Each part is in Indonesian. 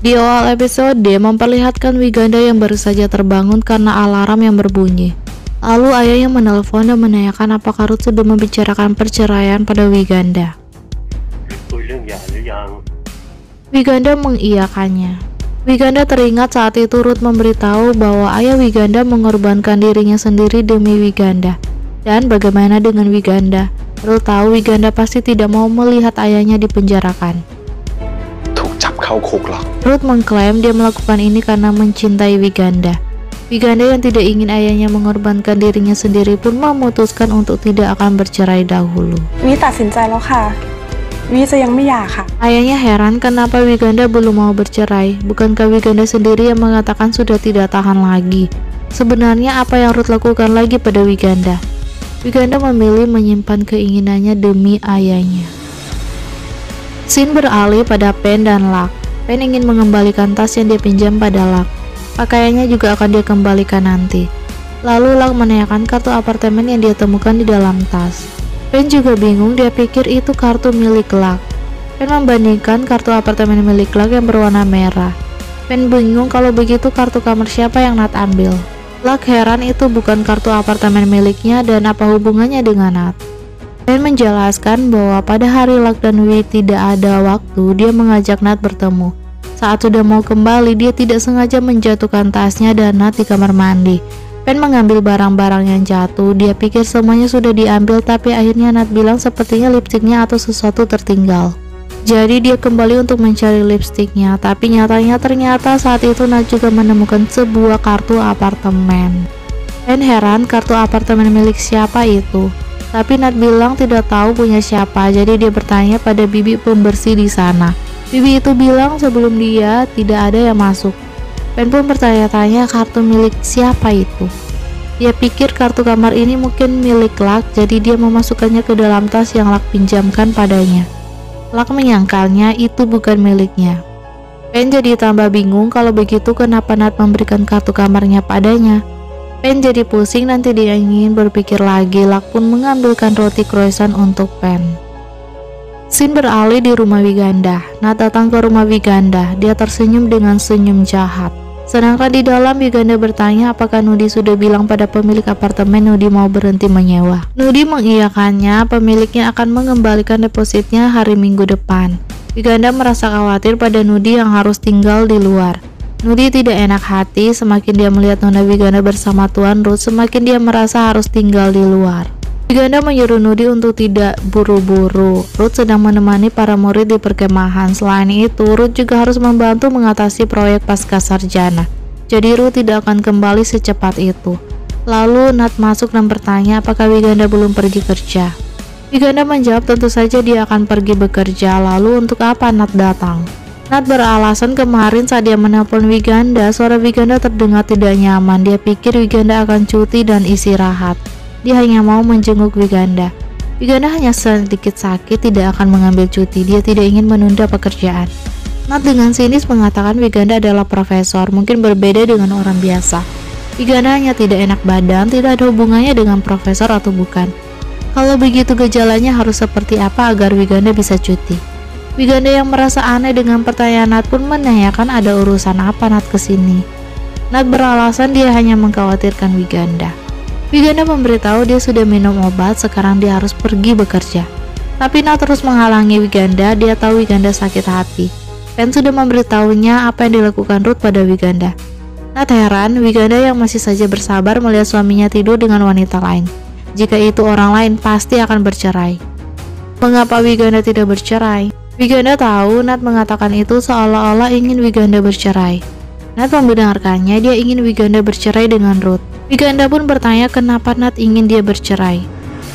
Di awal episode memperlihatkan Wiganda yang baru saja terbangun karena alarm yang berbunyi. Lalu ayahnya menelpon dan menanyakan apakah Ruth sudah membicarakan perceraian pada Wiganda. Wiganda mengiyakannya. Wiganda teringat saat itu Ruth memberitahu bahwa ayah Wiganda mengorbankan dirinya sendiri demi Wiganda. Dan bagaimana dengan Wiganda? Ruth tahu Wiganda pasti tidak mau melihat ayahnya dipenjarakan. Ruth mengklaim dia melakukan ini karena mencintai Wiganda. Wiganda yang tidak ingin ayahnya mengorbankan dirinya sendiri pun memutuskan untuk tidak akan bercerai dahulu. Ayahnya heran kenapa Wiganda belum mau bercerai. Bukankah Wiganda sendiri yang mengatakan sudah tidak tahan lagi? Sebenarnya apa yang Ruth lakukan lagi pada Wiganda? Wiganda memilih menyimpan keinginannya demi ayahnya. Scene beralih pada Pen dan Luck. Pen ingin mengembalikan tas yang dia pinjam pada Luck. Pakaiannya juga akan dia kembalikan nanti. Lalu Luck menanyakan kartu apartemen yang dia temukan di dalam tas. Pen juga bingung, dia pikir itu kartu milik Luck. Pen membandingkan kartu apartemen milik Luck yang berwarna merah. Pen bingung kalau begitu kartu kamar siapa yang Nat ambil. Luck heran itu bukan kartu apartemen miliknya dan apa hubungannya dengan Nat. Pen menjelaskan bahwa pada hari Luck dan Wi tidak ada waktu, dia mengajak Nat bertemu. Saat sudah mau kembali, dia tidak sengaja menjatuhkan tasnya dan Nat di kamar mandi. Pen mengambil barang-barang yang jatuh, dia pikir semuanya sudah diambil tapi akhirnya Nat bilang sepertinya lipstiknya atau sesuatu tertinggal. Jadi dia kembali untuk mencari lipstiknya, tapi nyatanya ternyata saat itu Nat juga menemukan sebuah kartu apartemen. Pen heran kartu apartemen milik siapa itu. Tapi Nat bilang tidak tahu punya siapa, jadi dia bertanya pada bibi pembersih di sana. Bibi itu bilang sebelum dia tidak ada yang masuk. Pen pun bertanya-tanya kartu milik siapa itu. Dia pikir kartu kamar ini mungkin milik Luck, jadi dia memasukkannya ke dalam tas yang Luck pinjamkan padanya. Luck menyangkalnya itu bukan miliknya. Pen jadi tambah bingung kalau begitu kenapa Nat memberikan kartu kamarnya padanya. Pen jadi pusing, nanti dia ingin berpikir lagi. Luck pun mengambilkan roti croissant untuk Pen. Scene beralih di rumah Wiganda. Nat datang ke rumah Wiganda. Dia tersenyum dengan senyum jahat. Sedangkan di dalam Wiganda bertanya apakah Nudi sudah bilang pada pemilik apartemen Nudi mau berhenti menyewa. Nudi mengiyakannya, pemiliknya akan mengembalikan depositnya hari Minggu depan. Wiganda merasa khawatir pada Nudi yang harus tinggal di luar. Nudi tidak enak hati, semakin dia melihat Nona Wiganda bersama Tuan Ruth, semakin dia merasa harus tinggal di luar. Wiganda menyuruh Nudi untuk tidak buru-buru. Ruth sedang menemani para murid di perkemahan. Selain itu, Ruth juga harus membantu mengatasi proyek pasca sarjana. Jadi Ruth tidak akan kembali secepat itu. Lalu Nat masuk dan bertanya apakah Wiganda belum pergi kerja. Wiganda menjawab tentu saja dia akan pergi bekerja. Lalu untuk apa Nat datang? Nat beralasan kemarin saat dia menelpon Wiganda, suara Wiganda terdengar tidak nyaman. Dia pikir Wiganda akan cuti dan istirahat. Dia hanya mau menjenguk Wiganda. Wiganda hanya sedikit sakit, tidak akan mengambil cuti. Dia tidak ingin menunda pekerjaan. Nat dengan sinis mengatakan Wiganda adalah profesor, mungkin berbeda dengan orang biasa. Wiganda hanya tidak enak badan, tidak ada hubungannya dengan profesor atau bukan. Kalau begitu gejalanya harus seperti apa agar Wiganda bisa cuti? Wiganda yang merasa aneh dengan pertanyaan Nat pun menanyakan ada urusan apa Nat kesini. Nat beralasan dia hanya mengkhawatirkan Wiganda. Wiganda memberitahu dia sudah minum obat, sekarang dia harus pergi bekerja. Tapi Nat terus menghalangi Wiganda, dia tahu Wiganda sakit hati. Pen sudah memberitahunya apa yang dilakukan Ruth pada Wiganda. Nat heran, Wiganda yang masih saja bersabar melihat suaminya tidur dengan wanita lain. Jika itu orang lain pasti akan bercerai. Mengapa Wiganda tidak bercerai? Wiganda tahu Nat mengatakan itu seolah-olah ingin Wiganda bercerai. Nat membenarkannya, dia ingin Wiganda bercerai dengan Ruth. Wiganda pun bertanya kenapa Nat ingin dia bercerai.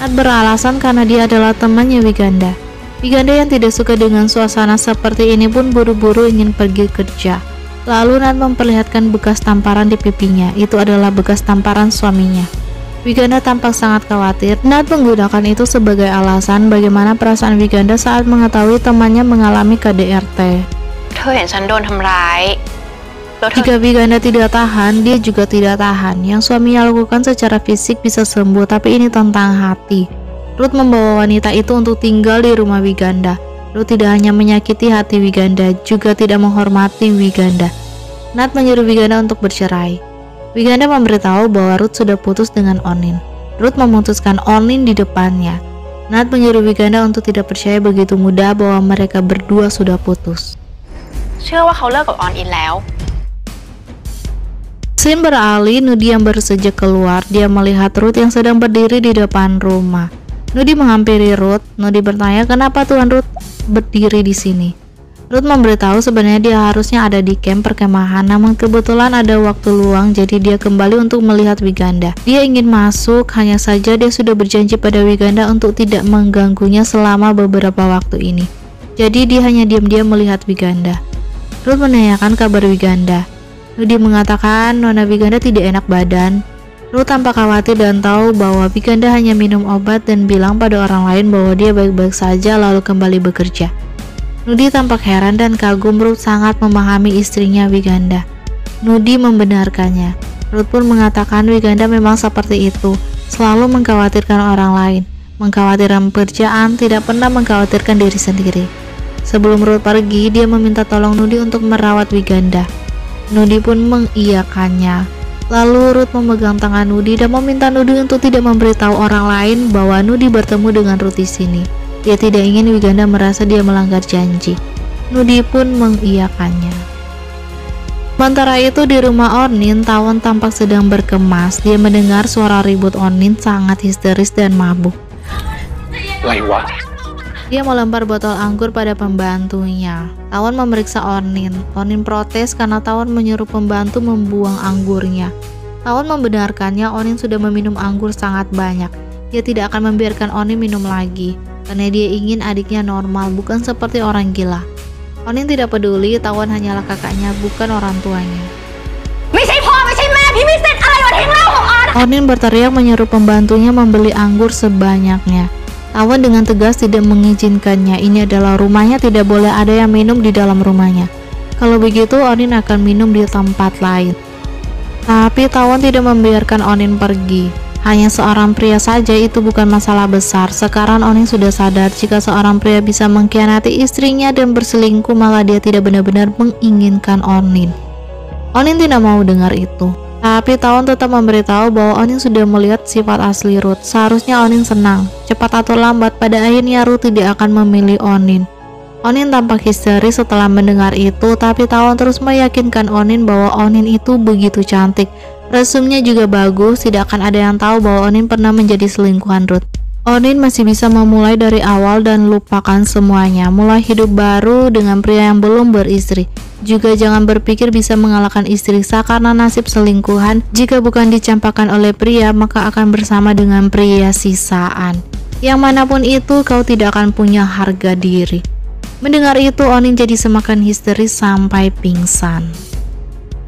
Nat beralasan karena dia adalah temannya Wiganda. Wiganda yang tidak suka dengan suasana seperti ini pun buru-buru ingin pergi kerja. Lalu Nat memperlihatkan bekas tamparan di pipinya. Itu adalah bekas tamparan suaminya. Wiganda tampak sangat khawatir. Nat menggunakan itu sebagai alasan bagaimana perasaan Wiganda saat mengetahui temannya mengalami KDRT. Jika Wiganda tidak tahan, dia juga tidak tahan. Yang suaminya lakukan secara fisik bisa sembuh, tapi ini tentang hati. Ruth membawa wanita itu untuk tinggal di rumah Wiganda. Ruth tidak hanya menyakiti hati Wiganda, juga tidak menghormati Wiganda. Nat menyuruh Wiganda untuk bercerai. Wiganda memberitahu bahwa Ruth sudah putus dengan Onin. Ruth memutuskan Onin di depannya. Nat menyuruh Wiganda untuk tidak percaya begitu mudah bahwa mereka berdua sudah putus. Scene beralih, Nudi yang baru saja keluar. Dia melihat Ruth yang sedang berdiri di depan rumah. Nudi menghampiri Ruth. Nudi bertanya kenapa Tuan Ruth berdiri di sini. Ruth memberitahu sebenarnya dia harusnya ada di camp perkemahan, namun kebetulan ada waktu luang, jadi dia kembali untuk melihat Wiganda. Dia ingin masuk, hanya saja dia sudah berjanji pada Wiganda untuk tidak mengganggunya selama beberapa waktu ini. Jadi dia hanya diam-diam melihat Wiganda. Ruth menanyakan kabar Wiganda. Nudi mengatakan Nona Wiganda tidak enak badan. Ruth tampak khawatir dan tahu bahwa Wiganda hanya minum obat dan bilang pada orang lain bahwa dia baik-baik saja lalu kembali bekerja. Nudi tampak heran dan kagum. Ruth sangat memahami istrinya Wiganda. Nudi membenarkannya. Ruth pun mengatakan Wiganda memang seperti itu, selalu mengkhawatirkan orang lain, mengkhawatirkan pekerjaan, tidak pernah mengkhawatirkan diri sendiri. Sebelum Ruth pergi, dia meminta tolong Nudi untuk merawat Wiganda. Nudi pun mengiyakannya. Lalu Ruth memegang tangan Nudi dan meminta Nudi untuk tidak memberitahu orang lain bahwa Nudi bertemu dengan Ruth di sini. Dia tidak ingin Wiganda merasa dia melanggar janji. Nudi pun mengiyakannya. Sementara itu di rumah Onin, Tawon tampak sedang berkemas. Dia mendengar suara ribut Onin sangat histeris dan mabuk. Dia melempar botol anggur pada pembantunya. Tawon memeriksa Onin. Onin protes karena Tawon menyuruh pembantu membuang anggurnya. Tawon membenarkannya Onin sudah meminum anggur sangat banyak. Dia tidak akan membiarkan Onin minum lagi, karena dia ingin adiknya normal, bukan seperti orang gila. Onin tidak peduli, Tawon hanyalah kakaknya, bukan orang tuanya. Onin berteriak menyuruh pembantunya membeli anggur sebanyaknya. Tawon dengan tegas tidak mengizinkannya. Ini adalah rumahnya, tidak boleh ada yang minum di dalam rumahnya. Kalau begitu Onin akan minum di tempat lain. Tapi Tawon tidak membiarkan Onin pergi. Hanya seorang pria saja, itu bukan masalah besar. Sekarang Onin sudah sadar jika seorang pria bisa mengkhianati istrinya dan berselingkuh, maka dia tidak benar-benar menginginkan Onin. Onin tidak mau dengar itu. Tapi Tawon tetap memberitahu bahwa Onin sudah melihat sifat asli Ruth. Seharusnya Onin senang. Cepat atau lambat, pada akhirnya Ruth tidak akan memilih Onin. Onin tampak histeris setelah mendengar itu, tapi Tawon terus meyakinkan Onin bahwa Onin itu begitu cantik. Resumnya juga bagus, tidak akan ada yang tahu bahwa Onin pernah menjadi selingkuhan Ruth. Onin masih bisa memulai dari awal dan lupakan semuanya, mulai hidup baru dengan pria yang belum beristri. Juga jangan berpikir bisa mengalahkan istri sah karena nasib selingkuhan jika bukan dicampakkan oleh pria, maka akan bersama dengan pria sisaan. Yang manapun itu, kau tidak akan punya harga diri. Mendengar itu, Onin jadi semakin histeris sampai pingsan.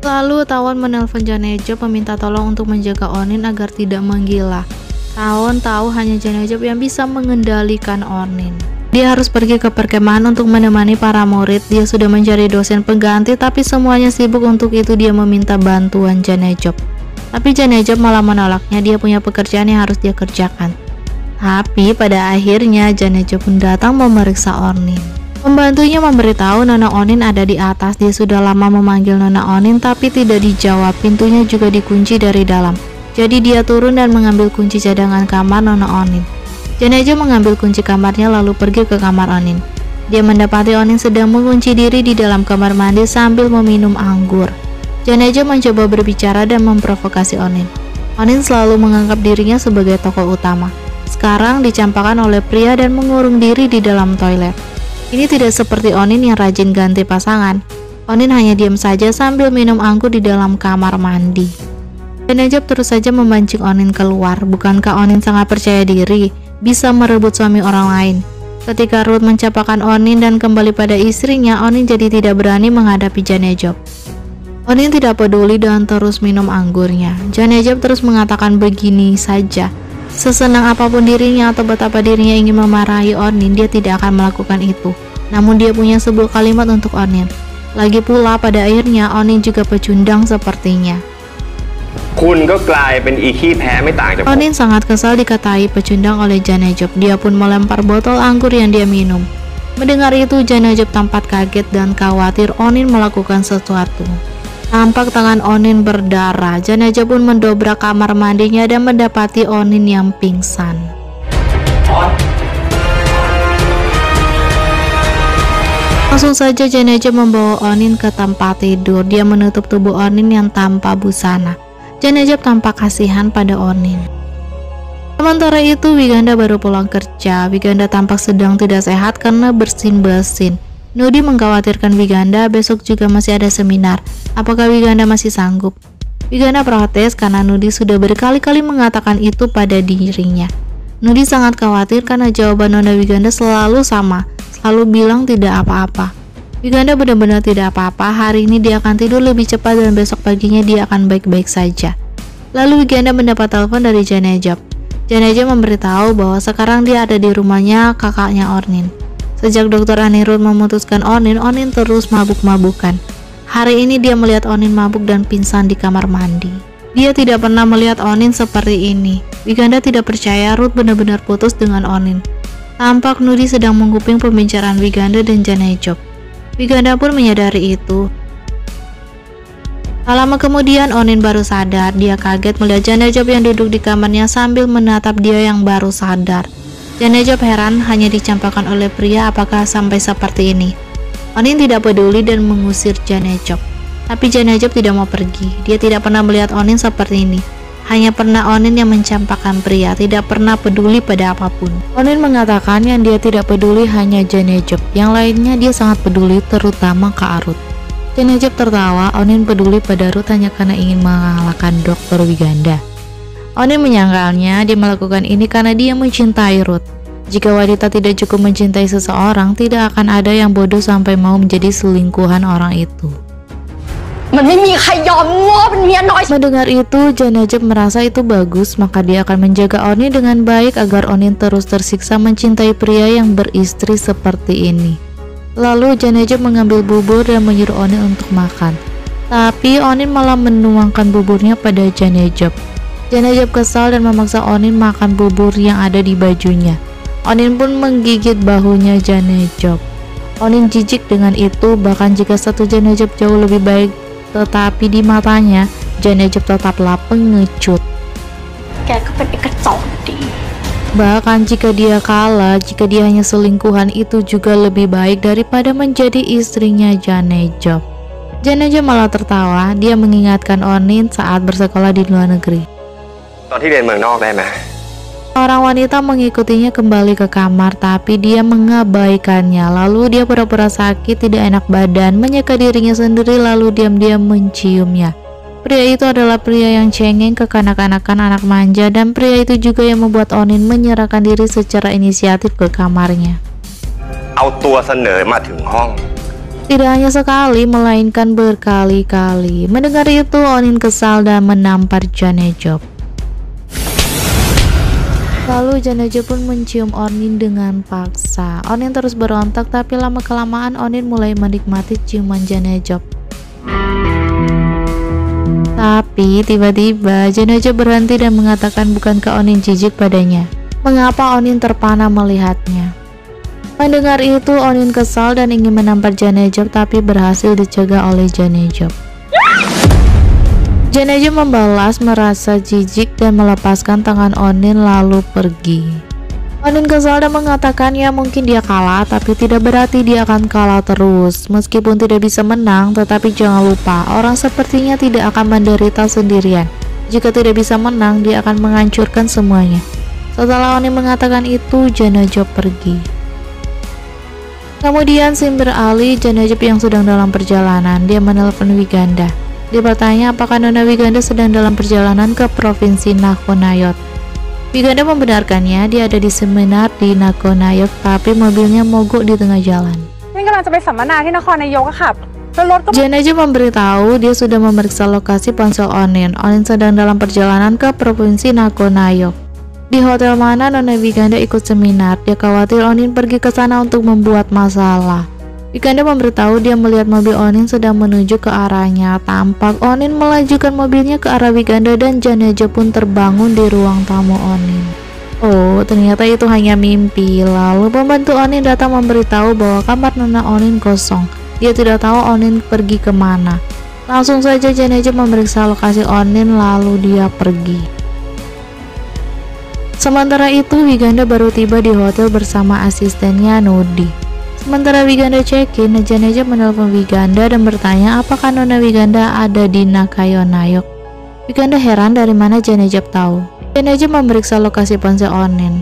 Lalu Tawon menelpon Janejop meminta tolong untuk menjaga Onin agar tidak menggila. Tawon tahu hanya Janejop yang bisa mengendalikan Onin. Dia harus pergi ke perkemahan untuk menemani para murid. Dia sudah mencari dosen pengganti, tapi semuanya sibuk. Untuk itu dia meminta bantuan Janejop. Tapi Janejop malah menolaknya, dia punya pekerjaan yang harus dia kerjakan. Tapi pada akhirnya Janejop pun datang memeriksa Onin. Pembantunya memberitahu Nona Onin ada di atas. Dia sudah lama memanggil Nona Onin tapi tidak dijawab. Pintunya juga dikunci dari dalam. Jadi dia turun dan mengambil kunci cadangan kamar Nona Onin. Janejop mengambil kunci kamarnya lalu pergi ke kamar Onin. Dia mendapati Onin sedang mengunci diri di dalam kamar mandi sambil meminum anggur. Janejop mencoba berbicara dan memprovokasi Onin. Onin selalu menganggap dirinya sebagai tokoh utama. Sekarang dicampakkan oleh pria dan mengurung diri di dalam toilet. Ini tidak seperti Onin yang rajin ganti pasangan. Onin hanya diam saja sambil minum anggur di dalam kamar mandi. Janejop terus saja memancing Onin keluar. Bukankah Onin sangat percaya diri bisa merebut suami orang lain? Ketika Ruth mencampakkan Onin dan kembali pada istrinya, Onin jadi tidak berani menghadapi Janejop. Onin tidak peduli dan terus minum anggurnya. Janejop terus mengatakan begini saja. Sesenang apapun dirinya atau betapa dirinya ingin memarahi Onin, dia tidak akan melakukan itu. Namun dia punya sebuah kalimat untuk Onin. Lagi pula pada akhirnya Onin juga pecundang sepertinya. Onin sangat kesal dikatai pecundang oleh Janejop. Dia pun melempar botol anggur yang dia minum. Mendengar itu, Janajab tampak kaget dan khawatir Onin melakukan sesuatu. Tampak tangan Onin berdarah. Janajab pun mendobrak kamar mandinya dan mendapati Onin yang pingsan. Langsung saja Janajab membawa Onin ke tempat tidur. Dia menutup tubuh Onin yang tanpa busana. Janajab tampak kasihan pada Onin. Sementara itu, Wiganda baru pulang kerja. Wiganda tampak sedang tidak sehat karena bersin-bersin. Nudi mengkhawatirkan Wiganda, besok juga masih ada seminar. Apakah Wiganda masih sanggup? Wiganda protes karena Nudi sudah berkali-kali mengatakan itu pada dirinya. Nudi sangat khawatir karena jawaban Nona Wiganda selalu sama. Lalu bilang tidak apa-apa. Wiganda benar-benar tidak apa-apa. Hari ini dia akan tidur lebih cepat dan besok paginya dia akan baik-baik saja. Lalu Wiganda mendapat telepon dari Janajab. Janajab memberitahu bahwa sekarang dia ada di rumahnya kakaknya Onin. Sejak Dr. Anirudh memutuskan Onin terus mabuk-mabukan. Hari ini dia melihat Onin mabuk dan pingsan di kamar mandi. Dia tidak pernah melihat Onin seperti ini. Wiganda tidak percaya Ruth benar-benar putus dengan Onin. Tampak Nudi sedang menguping pembicaraan Wiganda dan Janajab. Wiganda pun menyadari itu. Tak lama kemudian Onin baru sadar. Dia kaget melihat Janajab yang duduk di kamarnya sambil menatap dia yang baru sadar. Janajab heran hanya dicampakkan oleh pria, apakah sampai seperti ini. Onin tidak peduli dan mengusir Janajab. Tapi Janajab tidak mau pergi. Dia tidak pernah melihat Onin seperti ini. Hanya pernah Onin yang mencampakkan pria, tidak pernah peduli pada apapun. Onin mengatakan yang dia tidak peduli hanya Janajab, yang lainnya dia sangat peduli, terutama ke Ruth. Janajab tertawa. Onin peduli pada Ruth hanya karena ingin mengalahkan Dr. Wiganda. Onin menyangkalnya dia melakukan ini karena dia mencintai Ruth. Jika wanita tidak cukup mencintai seseorang, tidak akan ada yang bodoh sampai mau menjadi selingkuhan orang itu. Mendengar itu, Janajab merasa itu bagus, maka dia akan menjaga Onin dengan baik agar Onin terus tersiksa mencintai pria yang beristri seperti ini. Lalu Janajab mengambil bubur dan menyuruh Onin untuk makan. Tapi Onin malah menuangkan buburnya pada Janajab. Janajab kesal dan memaksa Onin makan bubur yang ada di bajunya. Onin pun menggigit bahunya Janajab. Onin jijik dengan itu, bahkan jika satu Janajab jauh lebih baik, tetapi di matanya Janajab tetaplah pengecut. Bahkan jika dia kalah, jika dia hanya selingkuhan, itu juga lebih baik daripada menjadi istrinya Janajab. Janajab malah tertawa. Dia mengingatkan Onin saat bersekolah di luar negeri. Orang wanita mengikutinya kembali ke kamar, tapi dia mengabaikannya. Lalu dia pura-pura sakit, tidak enak badan, menyeka dirinya sendiri, lalu diam-diam menciumnya. Pria itu adalah pria yang cengeng, kekanak-kanakan, anak manja, dan pria itu juga yang membuat Onin menyerahkan diri secara inisiatif ke kamarnya. Tidak hanya sekali, melainkan berkali-kali. Mendengar itu, Onin kesal dan menampar Janajab. Lalu Janajab pun mencium Onin dengan paksa. Onin terus berontak, tapi lama-kelamaan Onin mulai menikmati ciuman Janajab. Tapi tiba-tiba Janajab berhenti dan mengatakan bukankah Onin jijik padanya? Mengapa Onin terpana melihatnya? Mendengar itu Onin kesal dan ingin menampar Janajab, tapi berhasil dicegah oleh Janajab. Janajab membalas merasa jijik dan melepaskan tangan Onin lalu pergi. Onin kesal dan mengatakan ya mungkin dia kalah, tapi tidak berarti dia akan kalah terus. Meskipun tidak bisa menang, tetapi jangan lupa orang sepertinya tidak akan menderita sendirian. Jika tidak bisa menang, dia akan menghancurkan semuanya. Setelah Onin mengatakan itu, Janajab pergi. Kemudian scene beralih, Janajab yang sedang dalam perjalanan. Dia menelpon Wiganda. Dia bertanya apakah Nona Wiganda sedang dalam perjalanan ke provinsi Nakhon-Nayok. Wiganda membenarkannya, dia ada di seminar di Nakhon-Nayok, tapi mobilnya mogok di tengah jalan. Janajab memberitahu dia sudah memeriksa lokasi ponsel Onin. Onin sedang dalam perjalanan ke provinsi Nakhon-Nayok. Di hotel mana Nona Wiganda ikut seminar. Dia khawatir Onin pergi ke sana untuk membuat masalah. Wiganda memberitahu dia melihat mobil Onin sedang menuju ke arahnya. Tampak Onin melajukan mobilnya ke arah Wiganda dan Janajab pun terbangun di ruang tamu Onin. Oh, ternyata itu hanya mimpi. Lalu pembantu Onin datang memberitahu bahwa kamar Nona Onin kosong. Dia tidak tahu Onin pergi kemana. Langsung saja Janeja memeriksa lokasi Onin lalu dia pergi. Sementara itu Wiganda baru tiba di hotel bersama asistennya Nudi. Sementara Wiganda check-in, Janeja menelpon Wiganda dan bertanya apakah Nona Wiganda ada di Nakayonayok. Wiganda heran dari mana Janeja tahu. Janeja memeriksa lokasi ponsel Onin.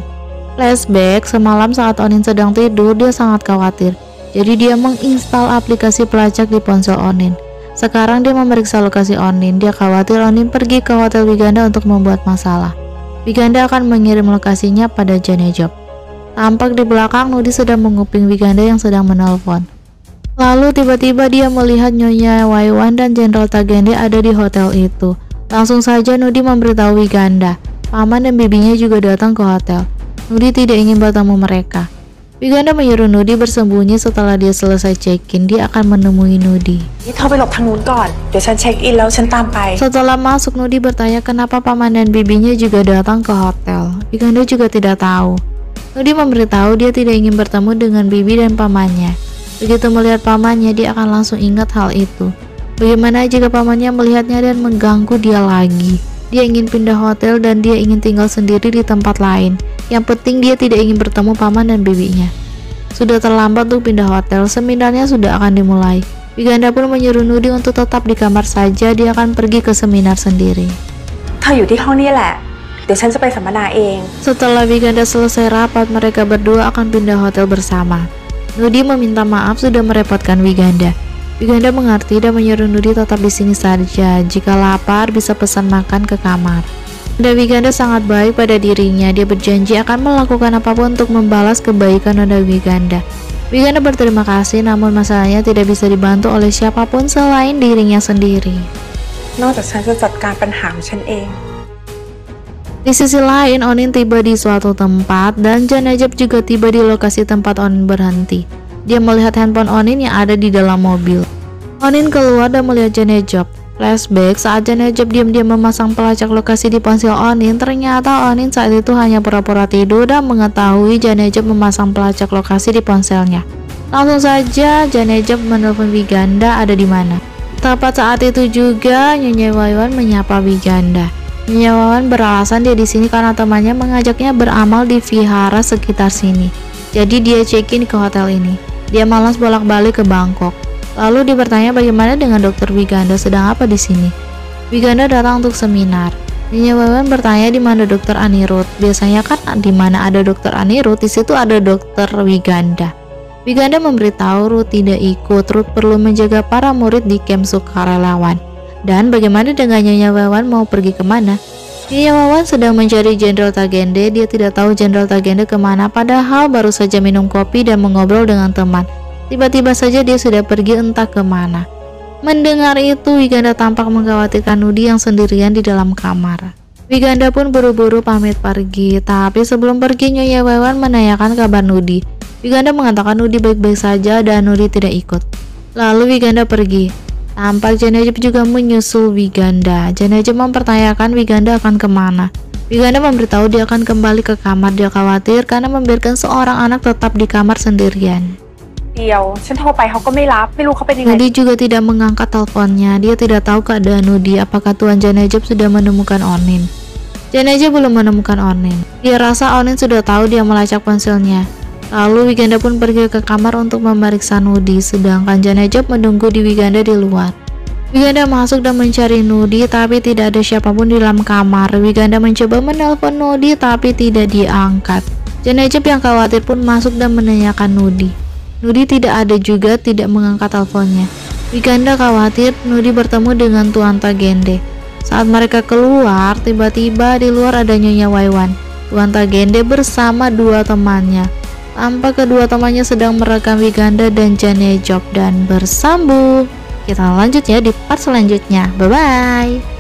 Flashback, semalam saat Onin sedang tidur, dia sangat khawatir. Jadi dia menginstal aplikasi pelacak di ponsel Onin. Sekarang dia memeriksa lokasi Onin. Dia khawatir Onin pergi ke hotel Wiganda untuk membuat masalah. Wiganda akan mengirim lokasinya pada Janeja. Tampak di belakang Nudi sedang menguping Wiganda yang sedang menelpon. Lalu tiba-tiba dia melihat Nyonya Waiwan dan Jenderal Tagende ada di hotel itu. Langsung saja Nudi memberitahu Wiganda. Paman dan bibinya juga datang ke hotel. Nudi tidak ingin bertemu mereka. Wiganda menyuruh Nudi bersembunyi. Setelah dia selesai check-in, dia akan menemui Nudi. Setelah masuk, Nudi bertanya kenapa paman dan bibinya juga datang ke hotel. Wiganda juga tidak tahu. Nudi memberitahu dia tidak ingin bertemu dengan bibi dan pamannya. Begitu melihat pamannya, dia akan langsung ingat hal itu. Bagaimana jika pamannya melihatnya dan mengganggu dia lagi? Dia ingin pindah hotel dan dia ingin tinggal sendiri di tempat lain. Yang penting dia tidak ingin bertemu paman dan bibinya. Sudah terlambat untuk pindah hotel, seminarnya sudah akan dimulai. Wiganda pun menyuruh Nudi untuk tetap di kamar saja, dia akan pergi ke seminar sendiri. Setelah Wiganda selesai rapat, mereka berdua akan pindah hotel bersama. Nudi meminta maaf sudah merepotkan Wiganda. Wiganda mengerti dan menyuruh Nudi tetap di sini saja. Jika lapar, bisa pesan makan ke kamar. Dan Wiganda sangat baik pada dirinya. Dia berjanji akan melakukan apapun untuk membalas kebaikan Nona Wiganda. Wiganda berterima kasih, namun masalahnya tidak bisa dibantu oleh siapapun selain dirinya sendiri. Di sisi lain, Onin tiba di suatu tempat dan Janajab juga tiba di lokasi tempat Onin berhenti. Dia melihat handphone Onin yang ada di dalam mobil. Onin keluar dan melihat Janajab. Flashback, saat Janajab diam-diam memasang pelacak lokasi di ponsel Onin, ternyata Onin saat itu hanya pura-pura tidur dan mengetahui Janajab memasang pelacak lokasi di ponselnya. Langsung saja Janajab menelpon Wiganda ada di mana. Tepat saat itu juga Nyonya Waiwan menyapa Wiganda. Nyonya Waiwan beralasan dia di sini karena temannya mengajaknya beramal di vihara sekitar sini. Jadi dia check-in ke hotel ini. Dia malas bolak-balik ke Bangkok. Lalu dia bertanya bagaimana dengan dokter Wiganda sedang apa di sini. Wiganda datang untuk seminar. Nyonya Waiwan bertanya di mana dokter Anirudh. Biasanya kan di mana ada dokter Anirudh, di situ ada dokter Wiganda. Wiganda memberitahu Ruth tidak ikut. Ruth perlu menjaga para murid di camp sukarelawan. Dan bagaimana dengan Nyonya Waiwan mau pergi kemana? Nyonya Waiwan sedang mencari Jenderal Tagende. Dia tidak tahu Jenderal Tagende kemana, padahal baru saja minum kopi dan mengobrol dengan teman. Tiba-tiba saja dia sudah pergi entah kemana. Mendengar itu, Wiganda tampak mengkhawatirkan Nudi yang sendirian di dalam kamar. Wiganda pun buru-buru pamit pergi, tapi sebelum pergi Nyonya Waiwan menanyakan kabar Nudi. Wiganda mengatakan Nudi baik-baik saja dan Nudi tidak ikut. Lalu Wiganda pergi. Tampak Janajab juga menyusul Wiganda. Janajab mempertanyakan Wiganda akan kemana. Wiganda memberitahu dia akan kembali ke kamar. Dia khawatir karena membiarkan seorang anak tetap di kamar sendirian. Nudi juga tidak mengangkat teleponnya. Dia tidak tahu keadaan Nudi. Apakah Tuan Janajab sudah menemukan Onin? Janajab belum menemukan Onin. Dia rasa Onin sudah tahu dia melacak ponselnya. Lalu Wiganda pun pergi ke kamar untuk memeriksa Nudi, sedangkan Janajab menunggu di Wiganda di luar. Wiganda masuk dan mencari Nudi, tapi tidak ada siapapun di dalam kamar. Wiganda mencoba menelpon Nudi, tapi tidak diangkat. Janajab yang khawatir pun masuk dan menanyakan Nudi. Nudi tidak ada juga, tidak mengangkat teleponnya. Wiganda khawatir Nudi bertemu dengan Tuan Tagende. Saat mereka keluar, tiba-tiba di luar ada Nyonya Waiwan. Tuan Tagende bersama dua temannya. Tampak kedua temannya sedang merekam Wiganda dan Janajab dan bersambung. Kita lanjut ya di part selanjutnya. Bye bye.